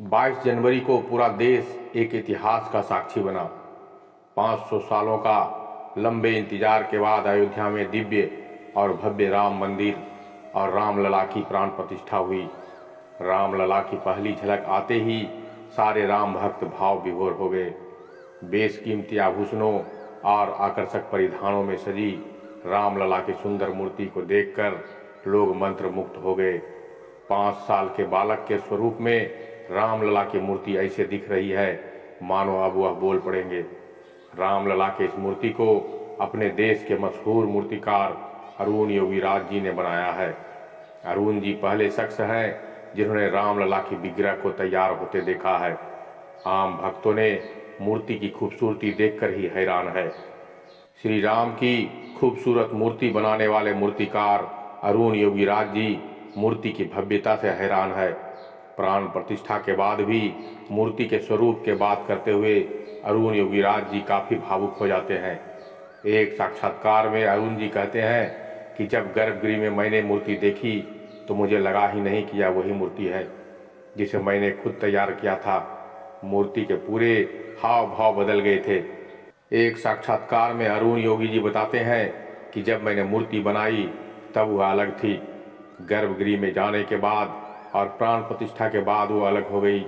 22 जनवरी को पूरा देश एक इतिहास का साक्षी बना। 500 सालों का लंबे इंतजार के बाद अयोध्या में दिव्य और भव्य राम मंदिर और रामलला की प्राण प्रतिष्ठा हुई। रामलला की पहली झलक आते ही सारे राम भक्त भाव विभोर हो गए। बेशकीमती आभूषणों और आकर्षक परिधानों में सजी रामलला की सुंदर मूर्ति को देखकर लोग मंत्रमुग्ध हो गए। 5 साल के बालक के स्वरूप में रामलला की मूर्ति ऐसे दिख रही है मानो अब वह बोल पड़ेंगे। रामलला के इस मूर्ति को अपने देश के मशहूर मूर्तिकार अरुण योगीराज जी ने बनाया है। अरुण जी पहले शख्स हैं जिन्होंने रामलला की विग्रह को तैयार होते देखा है। आम भक्तों ने मूर्ति की खूबसूरती देखकर ही हैरान है। श्री राम की खूबसूरत मूर्ति बनाने वाले मूर्तिकार अरुण योगीराज जी मूर्ति की भव्यता से हैरान है। प्राण प्रतिष्ठा के बाद भी मूर्ति के स्वरूप के बात करते हुए अरुण योगीराज जी काफ़ी भावुक हो जाते हैं। एक साक्षात्कार में अरुण जी कहते हैं कि जब गर्भगृह में मैंने मूर्ति देखी तो मुझे लगा ही नहीं कि यह वही मूर्ति है जिसे मैंने खुद तैयार किया था। मूर्ति के पूरे हाव भाव बदल गए थे। एक साक्षात्कार में अरुण योगी जी बताते हैं कि जब मैंने मूर्ति बनाई तब वह अलग थी। गर्भगृह में जाने के बाद और प्राण प्रतिष्ठा के बाद वो अलग हो गई।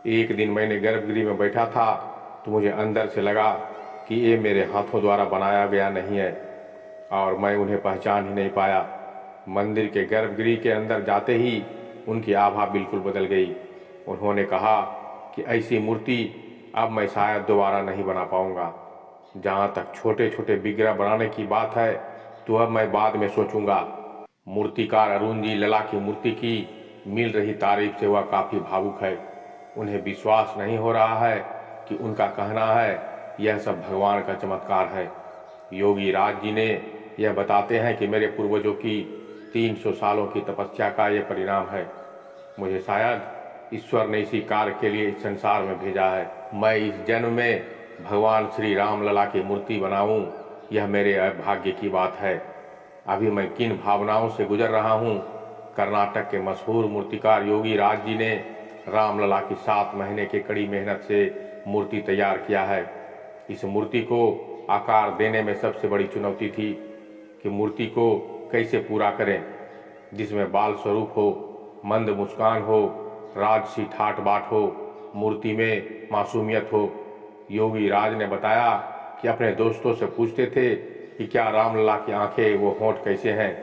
एक दिन मैंने गर्भगृह में बैठा था तो मुझे अंदर से लगा कि ये मेरे हाथों द्वारा बनाया गया नहीं है और मैं उन्हें पहचान ही नहीं पाया। मंदिर के गर्भगृह के अंदर जाते ही उनकी आभा बिल्कुल बदल गई। उन्होंने कहा कि ऐसी मूर्ति अब मैं शायद दोबारा नहीं बना पाऊंगा। जहाँ तक छोटे छोटे विग्रह बनाने की बात है तो अब मैं बाद में सोचूंगा। मूर्तिकार अरुण जी लला की मूर्ति की मिल रही तारीफ से वह काफ़ी भावुक है। उन्हें विश्वास नहीं हो रहा है कि उनका कहना है यह सब भगवान का चमत्कार है। योगी राज जी ने यह बताते हैं कि मेरे पूर्वजों की 300 सालों की तपस्या का यह परिणाम है। मुझे शायद ईश्वर ने इसी कार्य के लिए इस संसार में भेजा है। मैं इस जन्म में भगवान श्री रामलला की मूर्ति बनाऊं, यह मेरे भाग्य की बात है। अभी मैं किन भावनाओं से गुजर रहा हूँ। कर्नाटक के मशहूर मूर्तिकार योगी राज जी ने रामलला की 7 महीने की कड़ी मेहनत से मूर्ति तैयार किया है। इस मूर्ति को आकार देने में सबसे बड़ी चुनौती थी कि मूर्ति को कैसे पूरा करें जिसमें बाल स्वरूप हो, मंद मुस्कान हो, राजसी ठाट बाट हो, मूर्ति में मासूमियत हो। योगी राज ने बताया कि अपने दोस्तों से पूछते थे कि क्या रामलला की आंखें वो होंठ कैसे हैं,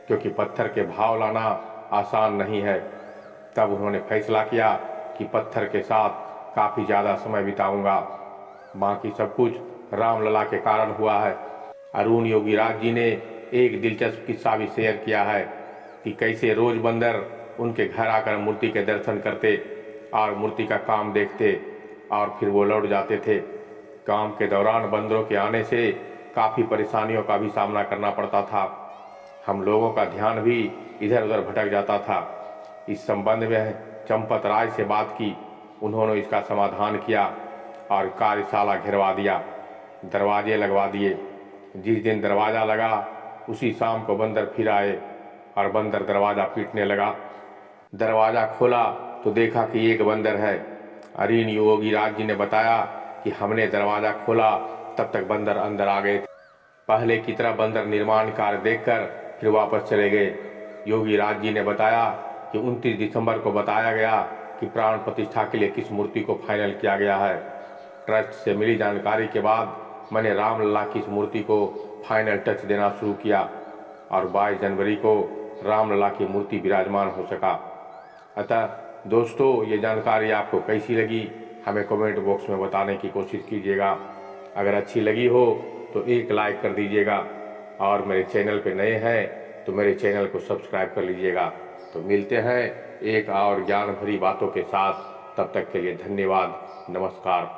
क्योंकि पत्थर के भाव लाना आसान नहीं है। तब उन्होंने फैसला किया कि पत्थर के साथ काफ़ी ज़्यादा समय बिताऊंगा। बाकी सब कुछ रामलला के कारण हुआ है। अरुण योगीराज जी ने एक दिलचस्प किस्सा भी शेयर किया है कि कैसे रोज बंदर उनके घर आकर मूर्ति के दर्शन करते और मूर्ति का काम देखते और फिर वो लौट जाते थे। काम के दौरान बंदरों के आने से काफ़ी परेशानियों का भी सामना करना पड़ता था। हम लोगों का ध्यान भी इधर उधर भटक जाता था। इस संबंध में चंपत राय से बात की। उन्होंने इसका समाधान किया और कार्यशाला घेरवा दिया, दरवाजे लगवा दिए। जिस दिन दरवाज़ा लगा उसी शाम को बंदर फिर आए और बंदर दरवाज़ा पीटने लगा। दरवाज़ा खोला तो देखा कि एक बंदर है। अरुण योगीराज जी ने बताया कि हमने दरवाज़ा खोला तब तक बंदर अंदर आ गए थे। पहले की तरह बंदर निर्माण कार्य देखकर फिर वापस चले गए। योगीराज जी ने बताया कि 29 दिसंबर को बताया गया कि प्राण प्रतिष्ठा के लिए किस मूर्ति को फाइनल किया गया है। ट्रस्ट से मिली जानकारी के बाद मैंने रामलला की इस मूर्ति को फाइनल टच देना शुरू किया और 22 जनवरी को रामलला की मूर्ति विराजमान हो सका। अतः दोस्तों, ये जानकारी आपको कैसी लगी हमें कमेंट बॉक्स में बताने की कोशिश कीजिएगा। अगर अच्छी लगी हो तो एक लाइक कर दीजिएगा और मेरे चैनल पे नए हैं तो मेरे चैनल को सब्सक्राइब कर लीजिएगा। तो मिलते हैं एक और ज्ञान भरी बातों के साथ। तब तक के लिए धन्यवाद। नमस्कार।